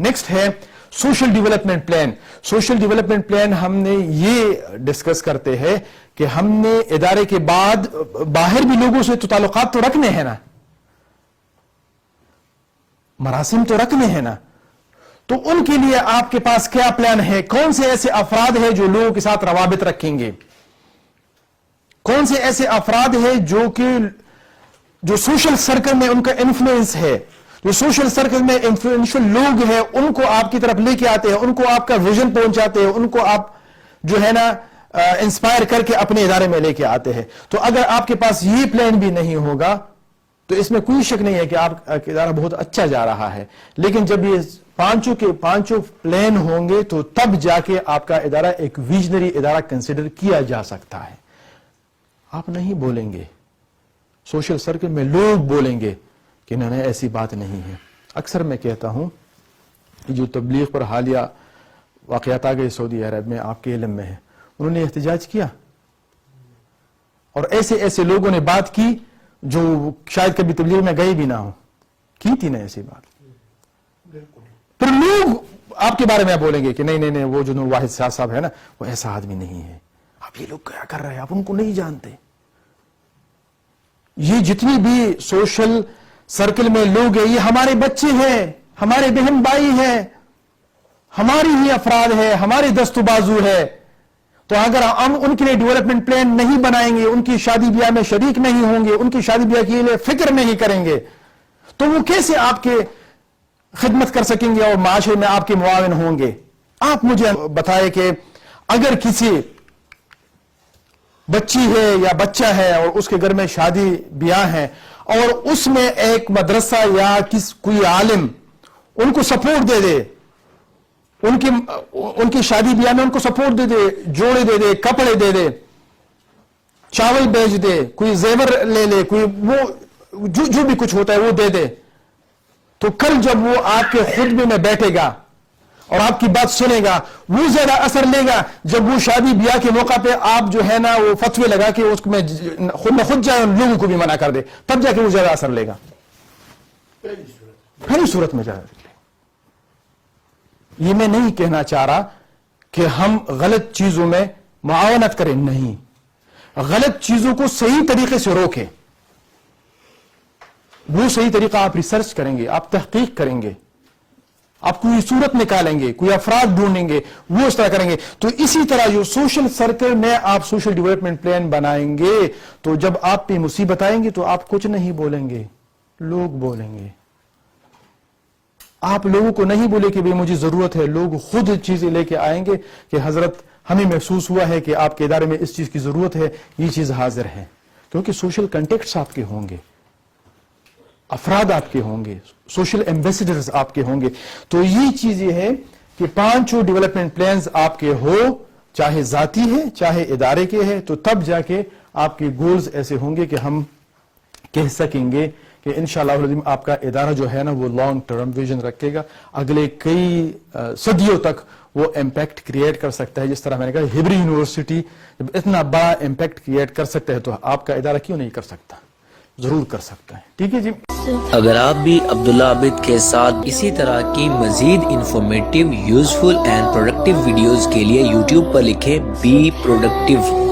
Next ہے social development plan. Social development plan ہم نے یہ ڈسکس کرتے ہیں کہ ہم نے ادارے کے بعد باہر بھی لوگوں سے تو تعلقات تو رکھنے ہیں نا, مراسم تو رکھنے ہیں نا, تو ان کے لیے آپ کے پاس کیا پلان ہے؟ کون سے ایسے افراد ہیں جو لوگوں کے ساتھ روابط رکھیں گے؟ کون سے ایسے افراد ہیں جو سوشل سرکل میں ان کا انفلوئنس ہے, جو سوشل سرکل میں انفلوئنشل لوگ ہیں, ان کو آپ کی طرف لے کے آتے ہیں, ان کو آپ کا ویژن پہنچاتے ہیں, ان کو آپ جو ہے نا انسپائر کر کے اپنے ادارے میں لے کے آتے ہیں. تو اگر آپ کے پاس یہ پلان بھی نہیں ہوگا تو اس میں کوئی شک نہیں ہے کہ آپ کا ادارہ بہت اچھا جا رہا ہے, لیکن جب یہ پانچوں پلان ہوں گے تو تب جا کے آپ کا ادارہ ایک ویژنری ادارہ کنسیڈر کیا جا سکتا ہے. آپ نہیں بولیں گے, سوشل سرکل میں لوگ بولیں گے کہ نہیں ایسی بات نہیں ہے. اکثر میں کہتا ہوں کہ جو تبلیغ پر حالیہ واقعات آ گئے سعودی عرب میں, آپ کے علم میں ہے, انہوں نے احتجاج کیا اور ایسے لوگوں نے بات کی جو شاید کبھی تبلیغ میں گئے بھی نہ ہو, کی تھی نا ایسی بات. پھر لوگ آپ کے بارے میں بولیں گے کہ نہیں وہ جو واحد شاہ صاحب ہے نا وہ ایسا آدمی نہیں ہے. اب یہ لوگ کیا کر رہے ہیں, آپ ان کو نہیں جانتے. یہ جتنی بھی سوشل سرکل میں لوگ ہیں یہ ہمارے بچے ہیں, ہمارے بہن بھائی ہیں, ہماری ہی افراد ہے, ہمارے دست و بازو ہے. تو اگر ہم ان کے لیے ڈیولپمنٹ پلان نہیں بنائیں گے, ان کی شادی بیاہ میں شریک نہیں ہوں گے, ان کی شادی بیاہ کے لیے فکر نہیں کریں گے, تو وہ کیسے آپ کے خدمت کر سکیں گے اور معاشرے میں آپ کے معاون ہوں گے؟ آپ مجھے بتائیں کہ اگر کسی بچی ہے یا بچہ ہے اور اس کے گھر میں شادی بیاہ ہے اور اس میں ایک مدرسہ یا کوئی عالم ان کو سپورٹ دے دے, ان کی شادی بیاہ میں ان کو سپورٹ دے دے, جوڑے دے دے, کپڑے دے دے, چاول بیچ دے, کوئی زیور لے لے, کوئی وہ جو بھی کچھ ہوتا ہے وہ دے دے, تو کل جب وہ آپ کے خطبے میں بیٹھے گا اور آپ کی بات سنے گا وہ زیادہ اثر لے گا جب وہ شادی بیاہ کے موقع پہ آپ جو ہے نا وہ فتوے لگا کے اس میں خود جائے اور لوگوں کو بھی منع کر دے, تب جا کے وہ زیادہ اثر لے گا. پہلی صورت میں زیادہ لے. یہ میں نہیں کہنا چاہ رہا کہ ہم غلط چیزوں میں معاونت کریں, نہیں, غلط چیزوں کو صحیح طریقے سے روکیں. وہ صحیح طریقہ آپ ریسرچ کریں گے, آپ تحقیق کریں گے, آپ کوئی صورت نکالیں گے, کوئی افراد ڈھونڈیں گے, وہ اس طرح کریں گے. تو اسی طرح جو سوشل سرکل میں آپ سوشل ڈیولپمنٹ پلان بنائیں گے تو جب آپ پہ مصیبت آئیں گے تو آپ کچھ نہیں بولیں گے, لوگ بولیں گے. آپ لوگوں کو نہیں بولے کہ مجھے ضرورت ہے, لوگ خود چیزیں لے کے آئیں گے کہ حضرت ہمیں محسوس ہوا ہے کہ آپ کے ادارے میں اس چیز کی ضرورت ہے, یہ چیز حاضر ہے. کیونکہ سوشل کنٹیکٹس آپ کے ہوں گے, افراد آپ کے ہوں گے, سوشل ایمبیسڈرز آپ کے ہوں گے. تو یہ چیز یہ ہے کہ پانچوں ڈیولپمنٹ پلانز آپ کے ہو, چاہے ذاتی ہے چاہے ادارے کے ہے, تو تب جا کے آپ کے گولز ایسے ہوں گے کہ ہم کہہ سکیں گے کہ انشاءاللہ العظیم آپ کا ادارہ جو ہے نا وہ لانگ ٹرم ویژن رکھے گا, اگلے کئی صدیوں تک وہ امپیکٹ کریٹ کر سکتا ہے. جس طرح میں نے کہا ہبری یونیورسٹی جب اتنا بڑا امپیکٹ کریٹ کر سکتا ہے تو آپ کا ادارہ کیوں نہیں کر سکتا؟ ضرور کر سکتا ہے. ٹھیک ہے جی. اگر آپ بھی عبداللہ عابد کے ساتھ اسی طرح کی مزید informative, useful and productive videos کے لیے یوٹیوب پر لکھیں بی پروڈکٹیو.